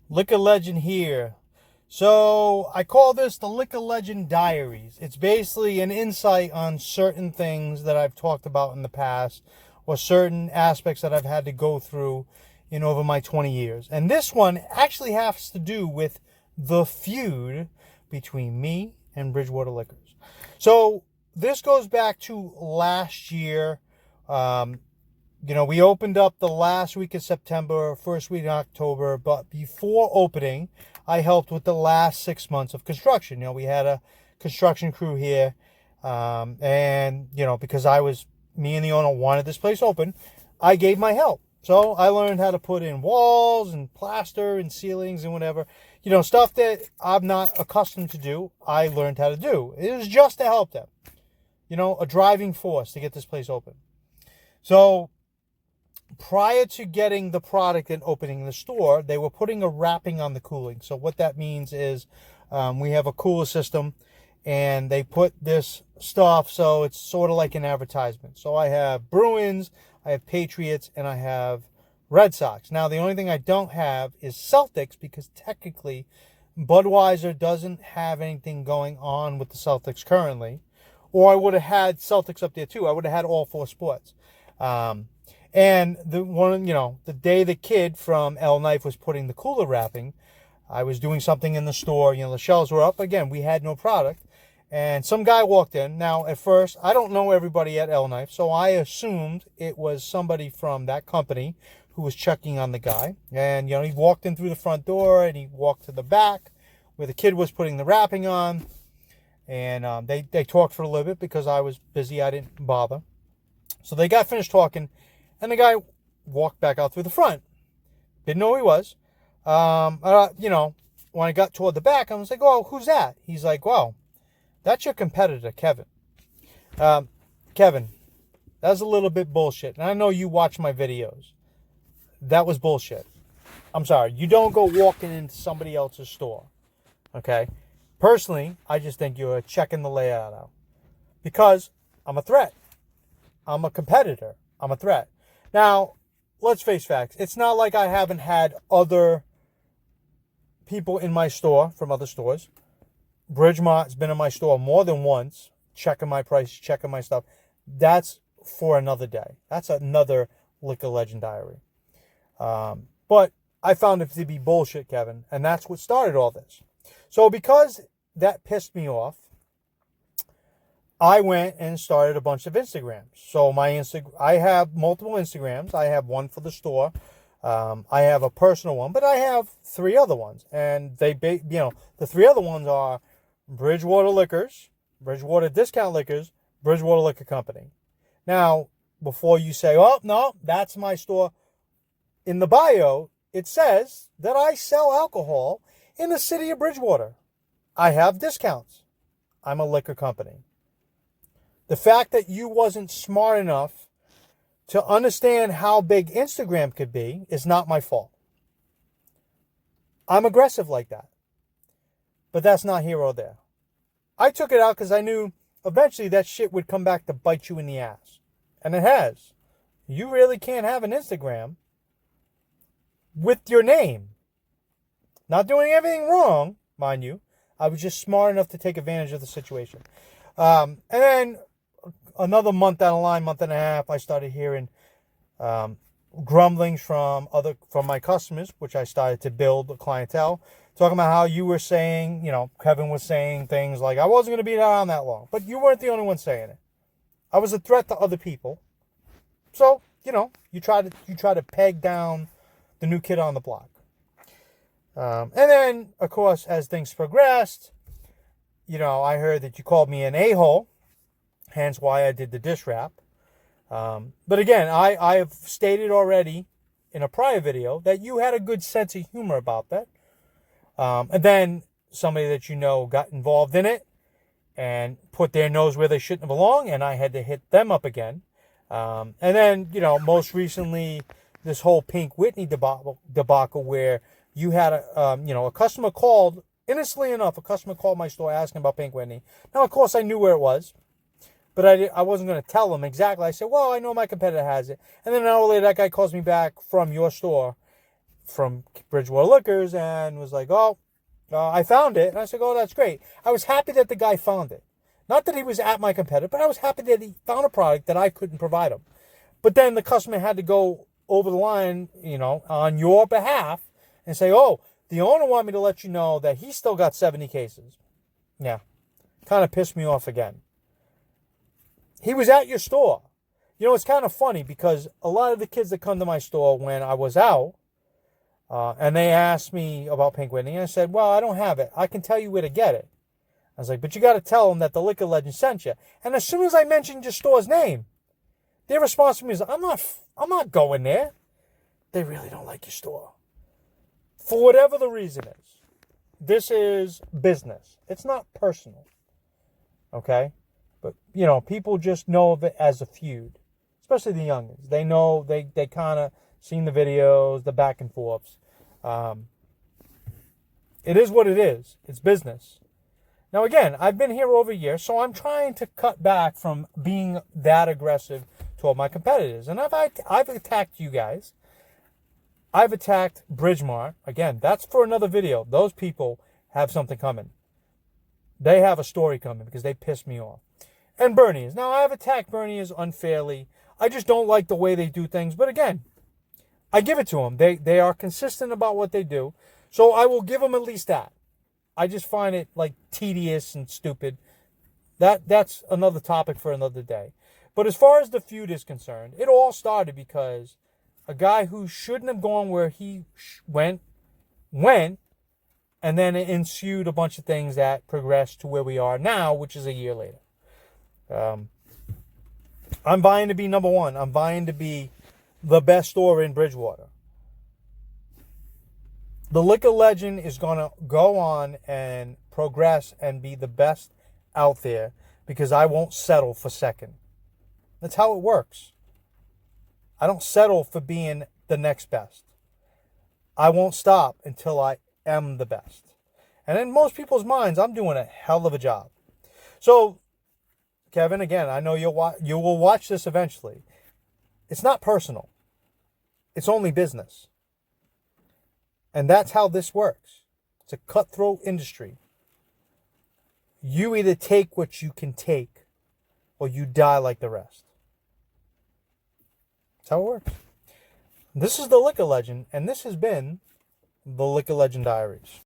Liquor Legend here. So I call this the Liquor Legend Diaries. It's basically an insight on certain things that I've talked about in the past or certain aspects that I've had to go through in over my 20 years. And this one actually has to do with the feud between me and Bridgewater Liquors. So this goes back to last year. We opened up the last week of September, first week of October, but before opening, I helped with the last 6 months of construction. We had a construction crew here, because me and the owner wanted this place open, I gave my help. So I learned how to put in walls and plaster and ceilings and whatever, stuff that I'm not accustomed to do. I learned how to do. It was just to help them, a driving force to get this place open. So prior to getting the product and opening the store, they were putting a wrapping on the cooling. So what that means is we have a cooler system, and they put this stuff, so it's sort of like an advertisement. So I have Bruins, I have Patriots, and I have Red Sox. Now, the only thing I don't have is Celtics, because technically Budweiser doesn't have anything going on with the Celtics currently. Or I would have had Celtics up there too. I would have had all four sports. And the day the kid from El Knife was putting the cooler wrapping, I was doing something in the store. The shelves were up. Again, we had no product. And some guy walked in. Now, at first, I don't know everybody at El Knife, so I assumed it was somebody from that company who was checking on the guy. And, he walked in through the front door, and he walked to the back where the kid was putting the wrapping on. And they talked for a little bit because I was busy. I didn't bother. So they got finished talking, and the guy walked back out through the front. Didn't know who he was. When I got toward the back, I was like, "Oh, who's that?" He's like, "Well, that's your competitor, Kevin." Kevin, that's a little bit bullshit. And I know you watch my videos. That was bullshit. I'm sorry. You don't go walking into somebody else's store. Okay? Personally, I just think you're checking the layout out. Because I'm a threat. I'm a competitor. I'm a threat. Now, let's face facts. It's not like I haven't had other people in my store from other stores. Bridgewater's been in my store more than once, checking my price, checking my stuff. That's for another day. That's another Liquor Legend Diary. But I found it to be bullshit, Kevin, and that's what started all this. So because that pissed me off, I went and started a bunch of Instagrams. So I have multiple Instagrams. I have one for the store. I have a personal one, but I have 3 other ones. And the 3 other ones are Bridgewater Liquors, Bridgewater Discount Liquors, Bridgewater Liquor Company. Now, before you say, "Oh, no, that's my store," in the bio, it says that I sell alcohol in the city of Bridgewater. I have discounts. I'm a liquor company. The fact that you wasn't smart enough to understand how big Instagram could be is not my fault. I'm aggressive like that. But that's not here or there. I took it out because I knew eventually that shit would come back to bite you in the ass. And it has. You really can't have an Instagram with your name. Not doing anything wrong, mind you. I was just smart enough to take advantage of the situation. And then another month down the line, month and a half, I started hearing grumblings from my customers, which I started to build a clientele, talking about how you were saying, Kevin was saying things like, I wasn't going to be around that long. But you weren't the only one saying it. I was a threat to other people. So, you try to peg down the new kid on the block. And then, of course, as things progressed, I heard that you called me an a-hole. Hence why I did the dish wrap. But again, I have stated already in a prior video that you had a good sense of humor about that. And then somebody that got involved in it and put their nose where they shouldn't belong, and I had to hit them up again. And then, most recently, this whole Pink Whitney debacle where you had a customer called, innocently enough, a customer called my store asking about Pink Whitney. Now, of course, I knew where it was. But I wasn't going to tell them exactly. I said, well, I know my competitor has it. And then an hour later, that guy calls me back from your store from Bridgewater Liquors and was like, oh, I found it. And I said, oh, that's great. I was happy that the guy found it. Not that he was at my competitor, but I was happy that he found a product that I couldn't provide him. But then the customer had to go over the line, on your behalf and say, oh, the owner wanted me to let you know that he still got 70 cases. Yeah, kind of pissed me off again. He was at your store. It's kind of funny because a lot of the kids that come to my store when I was out, and they asked me about Pink Whitney, and I said, well, I don't have it. I can tell you where to get it. I was like, but you got to tell them that the Liquor Legend sent you. And as soon as I mentioned your store's name, their response to me is, I'm not going there. They really don't like your store. For whatever the reason is. This is business. It's not personal. Okay? But, people just know of it as a feud. Especially the youngins. They know, they kind of seen the videos, the back and forths. It is what it is. It's business. Now, again, I've been here over a year, so I'm trying to cut back from being that aggressive toward my competitors. And I've attacked you guys. I've attacked Bridgewater. Again, that's for another video. Those people have something coming. They have a story coming because they pissed me off. And Bernie's. Now, I've attacked Bernie's unfairly. I just don't like the way they do things. But again, I give it to them. They are consistent about what they do. So I will give them at least that. I just find it tedious and stupid. That's another topic for another day. But as far as the feud is concerned, it all started because a guy who shouldn't have gone where he went, and then it ensued a bunch of things that progressed to where we are now, which is a year later. I'm vying to be number one. I'm vying to be the best store in Bridgewater. The Liquor Legend is going to go on and progress and be the best out there because I won't settle for second. That's how it works. I don't settle for being the next best. I won't stop until I am the best. And in most people's minds, I'm doing a hell of a job. So, Kevin, again, I know you will watch this eventually. It's not personal. It's only business. And that's how this works. It's a cutthroat industry. You either take what you can take or you die like the rest. That's how it works. This is the Liquor Legend, and this has been the Liquor Legend Diaries.